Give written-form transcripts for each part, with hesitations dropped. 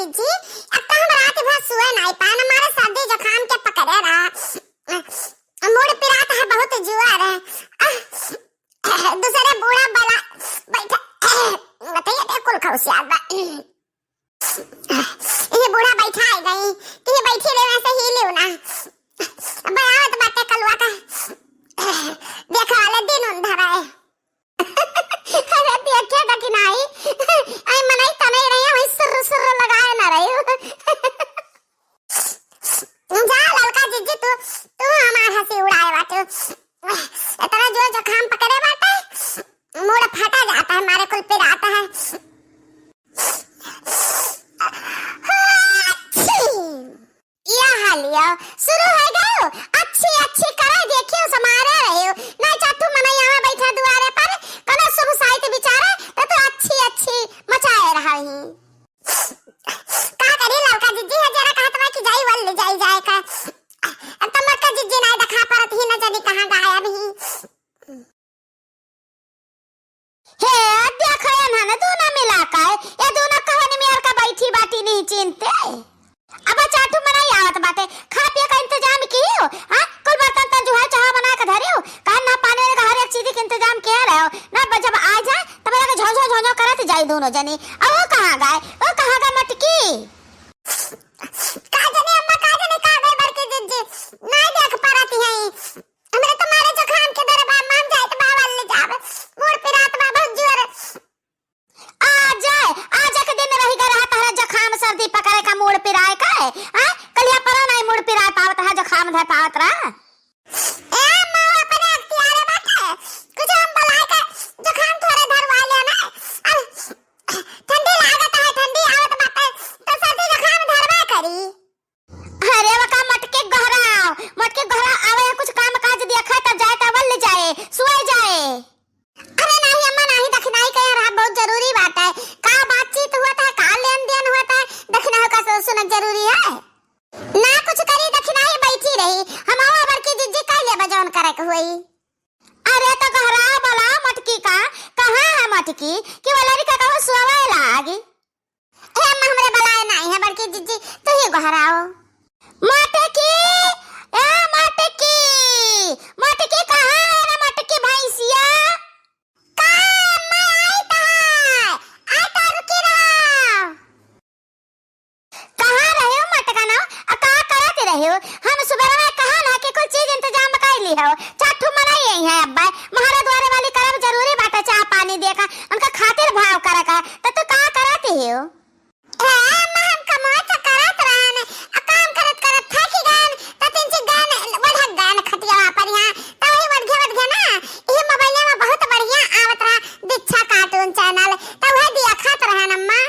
जीजी अब तो हम रात भर सोए नहीं पाए, हमारे सर्दी जुकाम के पकड़े रहा, मूड पिरात है बहुत जुआर है। दूसरे बूढ़ा बला बैठा बताइए कुल खौसियात बा, ये बूढ़ा बैठा है गई कि ये बैठी रहे वैसे ही लियो ना बनावत बाटे कलवा का देखा वाले दिन अंधेरा है। अरे देखे था कि नहीं आई मनाई तने रही वही सुर सुर लगाए ना रही जा ललका जीजी तू हमार हंसी उड़ाए बाटे, इतना जो जुकाम पकड़े बाटे मूड फटा जाता है, हमारे कुल पे आता है। शुरू हो गए अच्छी अच्छी करे देखियो समारे रहे हो ना चाटू मना यहाँ बैठा दुआरे पर कने शुभ साहित्य बिचारे तो अच्छी अच्छी मचाए रहा ही का करे लड़का जीजी है जरा कहत बा कि जाई वल जाए का अब तो मक्का जीजी नहीं दिखा परत ही न जानी कहां गायब ही हे देखो ना ना दोनों मिला का ये दोनों कहानी में का बैठी बाटी नहीं चिंते अब चाटू मनाई आवत बाटे खा पिए का इंतजाम कियो हां कुल बर्तन तन जो है चाह बना के धरियो कान ना पानी का हर एक चीज के इंतजाम किया रहो ना जब आ जाए तब लगे झो झो झो करत जाई दोनों जनी। अब वो कहां गए मटकी का जने अम्मा का जने का गए बरके जीजी नहीं देख पारती है हमरे तुम्हारे जुकाम के दरबार मान जाए तो बावल ले जावे मूड पे रात में बहुत जोर आज के दिन रही गया तारा जुकाम सर्दी पकड़े का मूड पिराए का है हां कलिया पर नहीं मूड पिराए पावत है जुकाम धर पावत रहा ए मां अपने अख्तियार बाटे कुछ हम बलाए का जुकाम थोड़े धरवा ले ना ठंडी लागत है ठंडी आवत बाटे तो सर्दी जुकाम धरवा करी। अरे वका मटके गहरा आवे कुछ काम काज देखा तब जाए तब ले जाए सोए जाए। अरे नहीं अम्मा नहीं दखनाई का यार बहुत जरूरी बात है का बातचीत हुआ था का लेन देन हुआ था दखना का सुनना जरूरी है ना कुछ करी दखनाई बैठी रही हम आवा बर की जीजी का ले बजावन करे के हुई। अरे तो गहरा बला मटकी का कहां है मटकी कि वलरी का कहू सोवे लागी ए अम्मा हमरे बलाए नहीं है बर की जीजी तू ही गहराओ मटकी ए मटकी कहां है ना मटकी भैंसिया हम सुबह में कहा ना कि कोई चीज इंतजाम कर ली है चाटू मनाई यही है अब्बा महारा द्वारे वाली करब जरूरी बात है चाह पानी देका उनका खातिर भाव करे का तो तू का करती हो ए हम कमाई तो करत रहन काम करत थकी गन तो तीन ची गन बढ़ गन खटिया पर यहां तो वही बढ़ गया ना ये मोबाइल में बहुत बढ़िया आवत रहा दीक्षा कार्टून चैनल तो वह दिया खात रहन अम्मा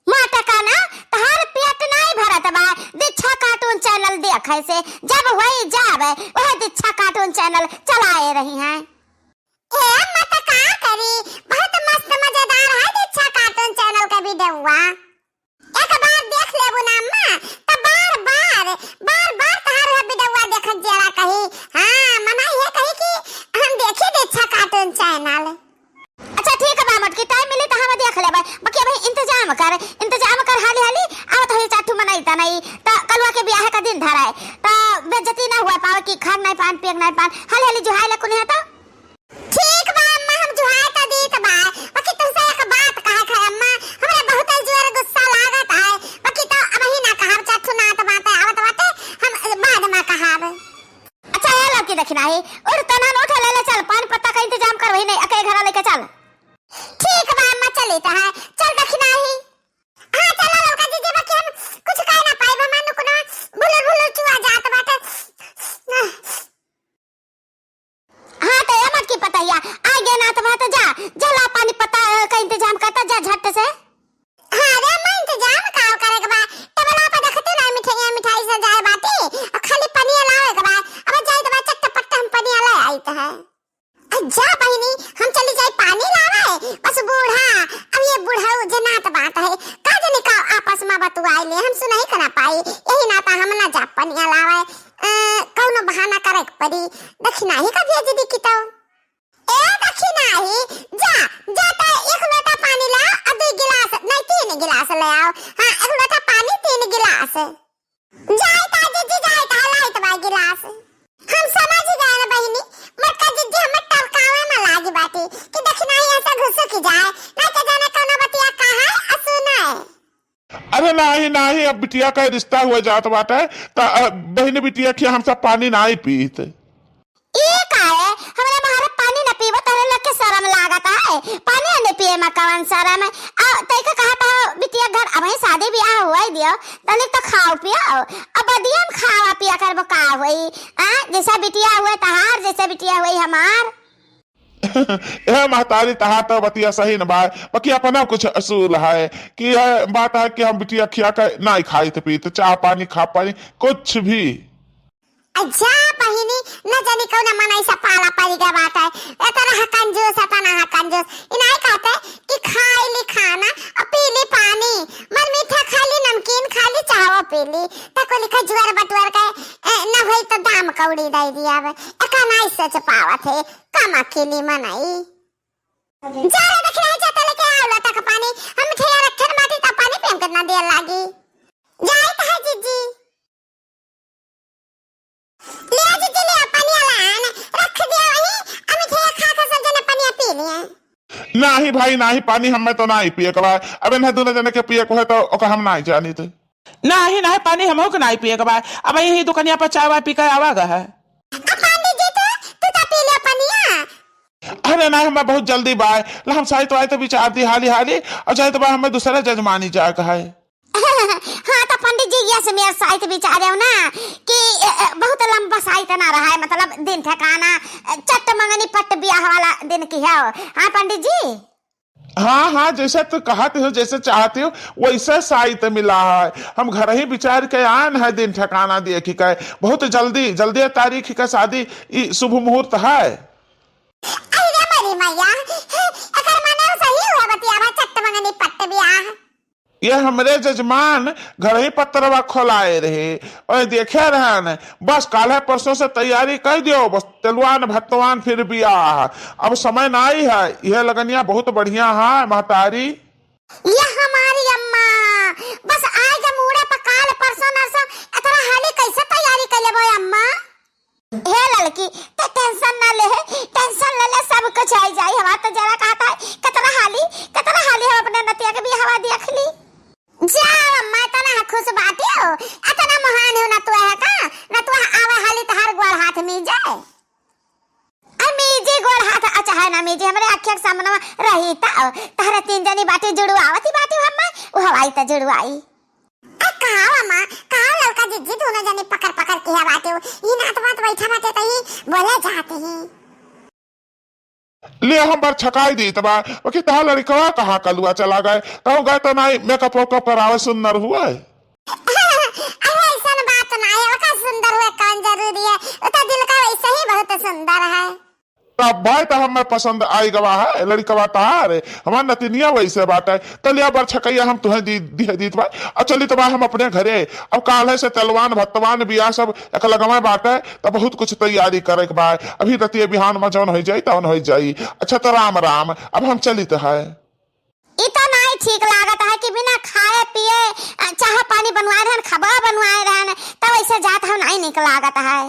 माता का ना तहार पेट नहीं भरत बा दीक्षा कार्टून चैनल देखे से जब वही जावे वह दीक्षा कार्टून चैनल चलाए रही हैं। ए माता का करी बहुत मस्त मजेदार है दीक्षा कार्टून चैनल का वीडियो एक बार देख लेबू ना अम्मा तो बार तहार वीडियो देखत जरा कही हां मना ये कही कि हम देखे दीक्षा कार्टून चैनल। अच्छा ठीक है बामट की टाइम मिली तो हम देख लेबे बाकी भाई इंतजाम कर हाली आवत है चाटू मनाई ता नहीं तो कलवा के ब्याह का दिन धरा है तो बेइज्जती ना हुआ पावे की खान नहीं पान पियक नहीं पान हाली जुहाई ला कुने तो ठीक बा अम्मा हम जुहाई ता दी त बा बाकी तुमसे एक बात कहे है अम्मा हमरे बहुत जोर गुस्सा लागत है बाकी तो अब ही ना कहब चाटू ना तो बात आवत बाटे हम बाद में कहब। अच्छा ये लड़की देखना है और तना उठ ले चल पान पत्ता का इंतजाम कर वही नहीं अकेले घर लेके चल। ठीक बा अम्मा चली तो है चल देखना ही हां चलो लड़का जीजी बाकी हम कुछ कह ना पाए मानु को ना भूल चुआ जात बाटे हां तो ये मत की पताया आ गया ना तो बात जा जला पानी पत्ता का इंतजाम करता जा झट से। हां रे मैं इंतजाम काव करे के बा तबला पे देखते ना मिठाई से जाए बाटी और खाली पानी लावे के बा अब जाई तो चट्टा पट्टा हम पानी ला आई तो है जा बहिनी हम चली जाए पानी लावे बस बूढ़ा अब ये बूढ़ा जनात बात है का जने का आपस में बतुआई ले हम सुनाई करा पाई यही नाता हम ना जा पानी लावे कौनो बहाना करे पड़ी दक्षिणा ही का भेज दी की तो ए दक्षिणा ही जा तो एक लोटा पानी ला और 2 गिलास नहीं 3 गिलास ले आओ हां एक गिलास जाए ता जीजी जाए ता लाइट बा गिलास हम समझ गए ना बहिनी मटका जीजी हम टलकावे में लागी बाटी कि देखना ही ऐसा घुस की जाए ना के जाने कोनो बतिया कहा असुना है। अरे नहीं नहीं, अब बिटिया का रिश्ता हुआ जात बाटे तो बहन बिटिया के हम सब पानी नहीं पीत। ये का है हमरा महारा पानी न पीबो तोरे लोग के शर्म लागत है पानी न पिए में कौन शर्म है। आ तई का कहा था बिटिया घर अब शादी ब्याह हुआ दियो तने तो खाओ पियो अब बदिया में खावा पिया करबो का होई आ जैसा बिटिया हुआ तहार जैसा बिटिया हुई हमार। यह महतारी तहा तो बतिया सही न बा बाकी अपना कुछ असूल है कि यह बात है कि हम बिटिया खिया कर नहीं खाई तो पीते चाह पानी खा पानी कुछ भी। अच्छा बहिनी न जानी कौन मनाई सा पाला पड़ी का बात है इतना कंजूस इतना कंजूस इनाई कहते कि खाई ली खाना और पी ली पानी मन मीठा खा ली नमकीन खा ली चाहो पी ली तको लिखा जुआर बटुआर का न होई तो दाम कौड़ी दे दिया अब एका नहीं सच पावत है कम अकेली मनाई जारे देख रहे जाते लेके आवला तक पानी हम ठेया रखन बाटी त पानी पेम करना देर लागी जाए त है जीजी ले जीजी ले पानी आलान रख दिया वही हम ठेया खा खा सब जने पानी पी लिए। नहीं भाई नहीं, पानी हमें तो नहीं पिए के बा। अब इन्हें दोनों जने के पिए को है तो ओका हम नहीं जानी थे। नहीं नहीं, पानी हमो के नहीं पिए के बा। अब यही दुकानिया पर चाय पी कर आवागा है। पंडित जी तू तो पी ले पानिया। अरे नहीं, हमें बहुत जल्दी बा ला हम साई तो आए तो विचार दी हाली हाली और चाहे तो बा हमें दूसरा जजमानी जाए का है। हाँ तो पंडित जी ये से मेरा साइट विचार है ना कि बहुत लंबा साइट ना रहा है मतलब दिन ठिकाना चट मंगनी पट ब्याह वाला दिन की है। हाँ पंडित जी हाँ हाँ, जैसे तू कहते हो जैसे चाहते हो वैसे साइट मिला है। हम घर ही विचार के आन है दिन ठिकाना दिए कि कहे बहुत जल्दी जल्दी तारीख का शादी शुभ मुहूर्त है। अरे मेरी मैया अगर माने सही हुआ बतिया चट मंगनी पट ब्याह। ये हमरे जजमान घर ही पत्रवा खोलाए रहे और देखे रहे न बस काले परसों से तैयारी कर दियो बस तेलवान भत्तवान फिर बियाह। अब समय नहीं है, यह लगनिया बहुत बढ़िया है महतारी। ये हमारी अम्मा बस आज मुड़े पर काल परसों नरसों इतना हाली कैसे तैयारी कर लेबो अम्मा। हे लड़की ते टेंशन ना ले सब कुछ आई जाई। हवा तो जरा कहता है कितना हाली हम अपने नतिया के भी हवा देख ली। जा अम्मा तना खुश बात हो इतना महान हो ना तू है का ना तू आवा हाली तहार गोड़ हाथ में जाए अमीजी गोड़ हाथ अच्छा है ना मीजी हमरे आंखें के सामने रही ता तहरा तीन जनी बाटे जुड़वावती बाटे अम्मा वो हवाई त जुड़वाई कहा अम्मा कहा लड़का जिज्जी दोनों जने पकड़ पकड़ के है बाटे ये नात बात बैठा बाटे तो ही बोले जाते हैं ले हम बार छकाई दी तबा बाकी तहा लड़कवा कहाँ कलुआ चला गए कहूँ गए तो नहीं मेकअप वेकअप करावे सुंदर हुआ है। अरे ऐसा बात ना है का सुंदर हुआ कौन जरूरी है वो तो दिल का वैसे ही बहुत सुंदर है। तब भाई तो हमें पसंद आई गवा है लड़कवा तहार हमार नतिनिया वैसे बात है तो लिया बार छकैया हम तुम्हें दी भाई अब चली तो हम अपने घरे अब काल से तलवान भत्तवान बियाह सब एक लगवा बात है तो बहुत कुछ तैयारी करे के बाद अभी रतिये बिहान में जौन हो जाई तौन हो जाई। अच्छा तो राम राम अब हम चली तो है इतना नहीं ठीक लागत है कि बिना खाए पिए चाह पानी बनवाए रहन खबा बनवाए रहन तब ऐसे जात हम नहीं निक लागत है।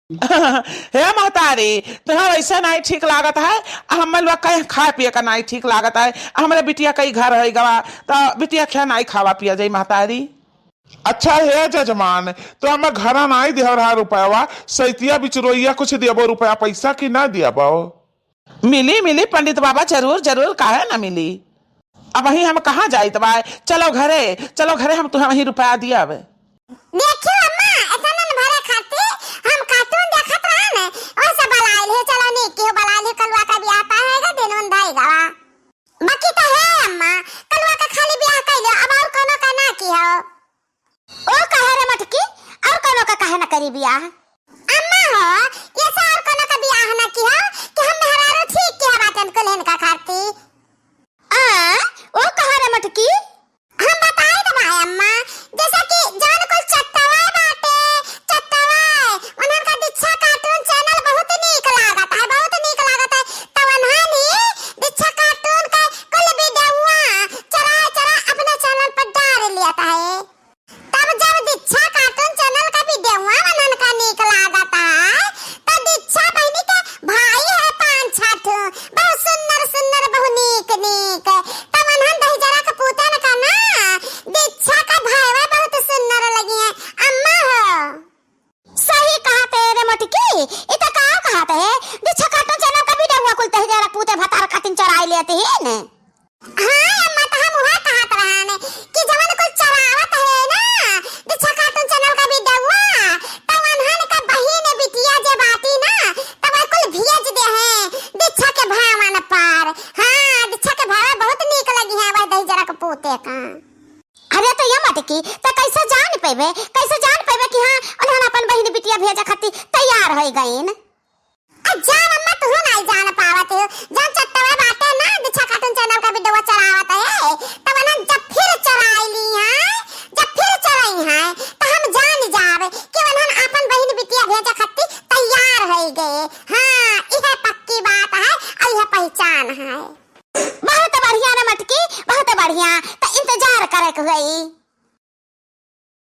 हे महतारी तुम्हारा ऐसा नहीं ठीक लागत है। हम लोग कहीं खाए पिए का नहीं ठीक लागत है। हमारे बिटिया कई घर है गवा तो बिटिया क्या नहीं खावा पिया जाई महतारी। अच्छा है जजमान तो हमें घर नहीं दे रहा रुपया सैतिया बिचरोइया कुछ दियबो रुपया पैसा की ना दियबो। मिली मिली पंडित बाबा जरूर जरूर काहे ना मिली। अब वही हम कहाँ जाई तबा चलो घरे हम तुम्हें वही रुपया दिया। देखियो अम्मा इतना न भरे खाते हम कार्टून देखत रहन और सब बलाइल है चलो नी के बलाइल कलवा का ब्याह पा है दिन उन दाई गवा बाकी तो है अम्मा कलवा का खाली ब्याह कइले अब और कोनो का ना की हो ओ कहे रे मटकी और कोनो का कहे ना करी ब्याह अम्मा हो ये सा और कोनो का ब्याह ना की हो कि हम मेहरारू ठीक के बातन को लेन का खाती आ ओ कहे रे मटकी हम बताए तो भाई अम्मा जैसा कि जान को चट्टवा बाटे उन्हन का दीक्षा कार्टून चैनल बहुत नीक लागत है तब उन्हानी दीक्षा कार्टून का कुल वीडियोवा चरा अपने चैनल पर डाल लिया है तब जब मटकी त कैसे जान पेबे कि हां उन्हन अपन बहिन बिटिया भेजा खातिर तैयार हो गईन। जान अम्मा तू नहीं जान पावत हो, जान चट्टवा बाटे ना बिछा काटून चैनल का वीडियो चलावत है तब ना जब फिर चराइली है तो हम जान जावे कि उन्हन अपन बहिन बिटिया भेजा खातिर तैयार हो गए। हां यह पक्की बात है और यह पहचान है। बहुत बढ़िया ना मटकी, बहुत बढ़िया। तो इंतजार करे के गई।